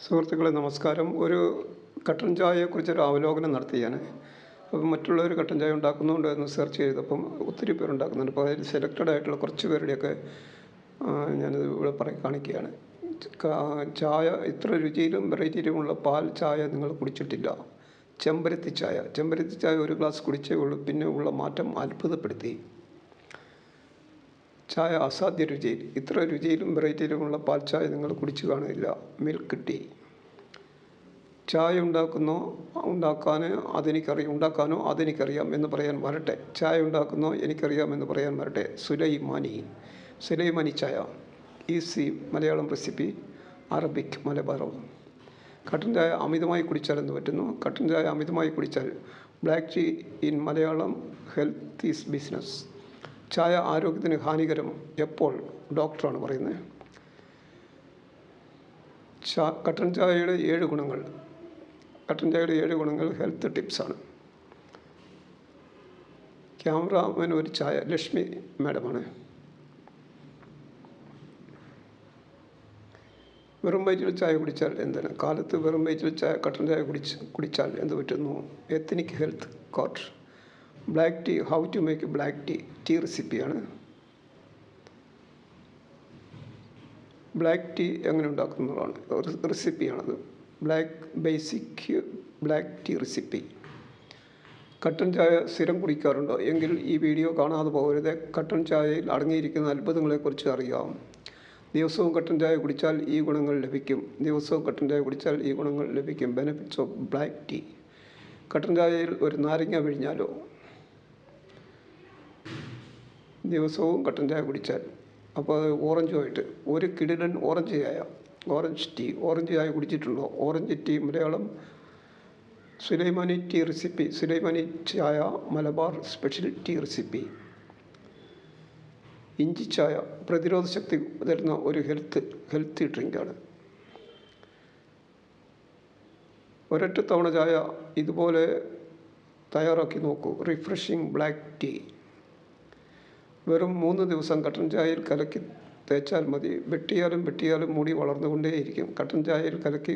സുഹൃത്തുക്കളെ നമസ്കാരം. ഒരു കട്ടൻ ചായയെക്കുറിച്ചൊരു അവലോകനം നടത്തിയാണ്. അപ്പം മറ്റുള്ളവർ കട്ടൻ ചായ ഉണ്ടാക്കുന്നുണ്ടോ എന്ന് സെർച്ച് ചെയ്തപ്പം ഒത്തിരി പേരുണ്ടാക്കുന്നുണ്ട്. അപ്പോൾ അതിൽ സെലക്റ്റഡ് ആയിട്ടുള്ള കുറച്ച് പേരുടെയൊക്കെ ഞാനിത് ഇവിടെ കാണിക്കുകയാണ്. ചായ ഇത്ര രുചിയിലും വെറൈറ്റിയിലുമുള്ള പാൽ ചായ നിങ്ങൾ കുടിച്ചിട്ടില്ല. ചെമ്പരത്തി ചായ ഒരു ഗ്ലാസ് കുടിച്ചേ ഉള്ളൂ, പിന്നെ ഉള്ള മാറ്റം അത്ഭുതപ്പെടുത്തി. ചായ അസാധ്യ രുചിയിൽ, ഇത്ര രുചിയിലും വെറൈറ്റിയിലുമുള്ള പാൽ ചായ നിങ്ങൾ കുടിച്ചു കാണില്ല. Milk tea. ചായ ഉണ്ടാക്കാനോ അതെനിക്കറിയാം എന്ന് പറയാൻ വരട്ടെ. ചായ ഉണ്ടാക്കുന്നോ എനിക്കറിയാം എന്ന് പറയാൻ വരട്ടെ. സുലൈമാനി ചായ. ഈസി മലയാളം റെസിപ്പി, അറബിക് മലബാറം. കട്ടൻ ചായ അമിതമായി കുടിച്ചാൽ എന്ത് പറ്റുന്നു? കട്ടൻ ചായ അമിതമായി കുടിച്ചാൽ black tea in Malayalam health is business. ചായ ആരോഗ്യത്തിന് ഹാനികരം എപ്പോൾ? ഡോക്ടറാണ് പറയുന്നത്. കട്ടൻ ചായയുടെ 7 ഗുണങ്ങൾ ഹെൽത്ത് ടിപ്സാണ്. ക്യാമറാമാൻ ഒരു ചായ, ലക്ഷ്മി മാഡമാണ്. വെറും വയറ്റിൽ ചായ കുടിച്ചാൽ എന്തിന്? കാലത്ത് വെറും വയറ്റിൽ കട്ടൻ ചായ കുടിച്ചാൽ എന്ത് പറ്റുന്നു? Ethnic health coat. Black tea, how to make black tea റെസിപ്പിയാണ്. ബ്ലാക്ക് ടീ എങ്ങനെ ഉണ്ടാക്കുന്നതാണ് റെസിപ്പിയാണത്. Basic black tea recipe. കട്ടൻ ചായ സ്ഥിരം കുടിക്കാറുണ്ടോ? എങ്കിൽ ഈ വീഡിയോ കാണാതെ പോകരുത്. കട്ടൻ ചായയിൽ അടങ്ങിയിരിക്കുന്ന അത്ഭുതങ്ങളെക്കുറിച്ച് അറിയാം. ദിവസവും കട്ടൻ ചായ കുടിച്ചാൽ ഈ ഗുണങ്ങൾ ലഭിക്കും. Benefits of black tea. കട്ടൻ ചായയിൽ ഒരു നാരങ്ങ പിഴിഞ്ഞാലോ? ദിവസവും കട്ടൻ ചായ കുടിച്ചാൽ, അപ്പോൾ അത് ഓറഞ്ചുമായിട്ട് ഒരു കിടിലൻ ഓറഞ്ച് ചായ കുടിച്ചിട്ടുണ്ടോ? Orange tea Malayalam sulaimani tea recipe. Sulaimani ചായ മലബാർ സ്പെഷ്യൽ ടീ റെസിപ്പി. ഇഞ്ചി ചായ പ്രതിരോധ ശക്തി തരുന്ന ഒരു ഹെൽത്തി ഡ്രിങ്കാണ്. ഒരൊറ്റ തവണ ചായ ഇതുപോലെ തയ്യാറാക്കി നോക്കൂ. Refreshing black tea. വെറും 3 ദിവസം കട്ടൻ ചായയിൽ കലക്കി തേച്ചാൽ മതി. വെട്ടിയാലും മുടി വളർന്നുകൊണ്ടേയിരിക്കും. കട്ടൻ ചായയിൽ കലക്കി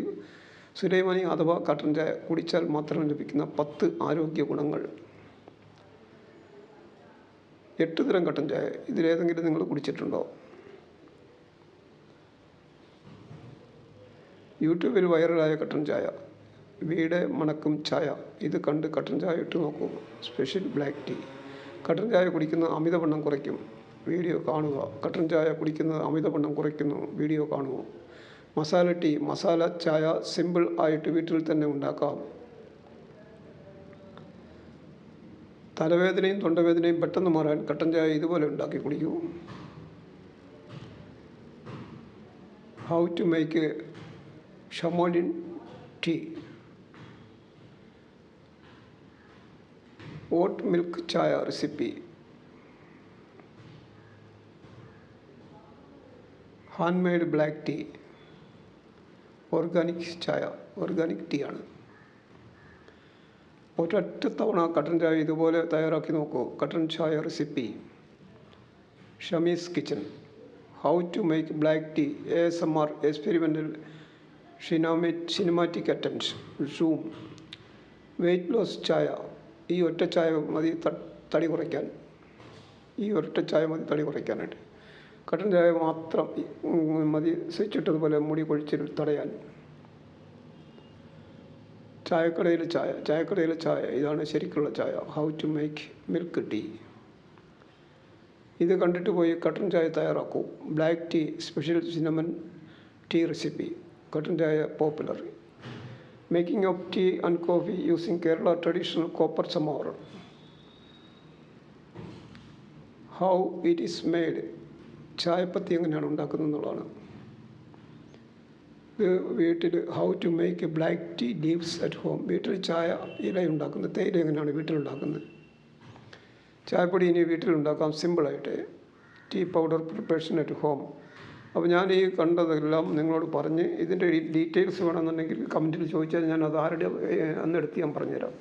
സുലൈമാനി അഥവാ കട്ടൻ ചായ കുടിച്ചാൽ മാത്രം ലഭിക്കുന്ന 10 ആരോഗ്യ ഗുണങ്ങൾ. 8 തരം കട്ടൻ ചായ. ഇതിലേതെങ്കിലും നിങ്ങൾ കുടിച്ചിട്ടുണ്ടോ? യൂട്യൂബിൽ വൈറലായ കട്ടൻ ചായ. വീട് മണക്കും ചായ. ഇത് കണ്ട് കട്ടൻ ചായ ഇട്ട് നോക്കൂ. Special black tea. കട്ടൻ ചായ കുടിക്കുന്നത് അമിതവണ്ണം കുറയ്ക്കും. വീഡിയോ കാണുക. കട്ടൻ ചായ കുടിക്കുന്നത് അമിതവണ്ണം കുറയ്ക്കുന്നു. വീഡിയോ കാണുക. മസാല ടീ. മസാല ചായ സിമ്പിൾ ആയിട്ട് വീട്ടിൽ തന്നെ ഉണ്ടാക്കാം. തലവേദനയും തൊണ്ടവേദനയും പെട്ടെന്ന് മാറാൻ കട്ടൻ ചായ ഇതുപോലെ ഉണ്ടാക്കി കുടിക്കൂ. How to make chamomile tea. Oat milk ചായ recipe. Hand made black tea. Organic tea ആണ്. ഒരൊറ്റ തവണ കട്ടൻ ചായ ഇതുപോലെ തയ്യാറാക്കി നോക്കൂ. കട്ടൻ ചായ recipe. Shamees kitchen. How to make black tea. ASMR experimental cinematic attempt. Zoom. Weight loss ചായ. ഈ ഒറ്റ ചായ മതി തടി കുറയ്ക്കാനായിട്ട്. കട്ടൻ ചായ മാത്രം മതി സ്വിച്ചിട്ടതുപോലെ മുടി കൊഴിച്ചിൽ തടയാൻ. ചായക്കടയിലെ ചായ. ഇതാണ് ശരിക്കുള്ള ചായ. How to make milk tea. ഇത് കണ്ടിട്ട് പോയി കട്ടൻ ചായ തയ്യാറാക്കൂ. Black tea special cinnamon tea recipe. കട്ടൻ ചായ popular. Making of tea and coffee using Kerala traditional copper ചമോർ. How it is made. ചായപ്പത്തി എങ്ങനെയാണ് ഉണ്ടാക്കുന്നത് എന്നുള്ളതാണ്. വീട്ടിൽ how to make black tea leaves at home. വീട്ടിൽ ചായ ഇല ഉണ്ടാക്കുന്നത്, തേയില എങ്ങനെയാണ് വീട്ടിലുണ്ടാക്കുന്നത്. ചായപ്പൊടി ഇനി വീട്ടിലുണ്ടാക്കാം സിമ്പിളായിട്ട്. Tea powder preparation at home. അപ്പോൾ ഞാൻ ഈ കണ്ടതെല്ലാം നിങ്ങളോട് പറഞ്ഞ് ഇതിൻ്റെ ഡീറ്റെയിൽസ് വേണമെന്നുണ്ടെങ്കിൽ കമൻറ്റിൽ ചോദിച്ചാൽ ഞാൻ അത് ആരുടെ അന്നെടുത്ത് ഞാൻ പറഞ്ഞുതരാം.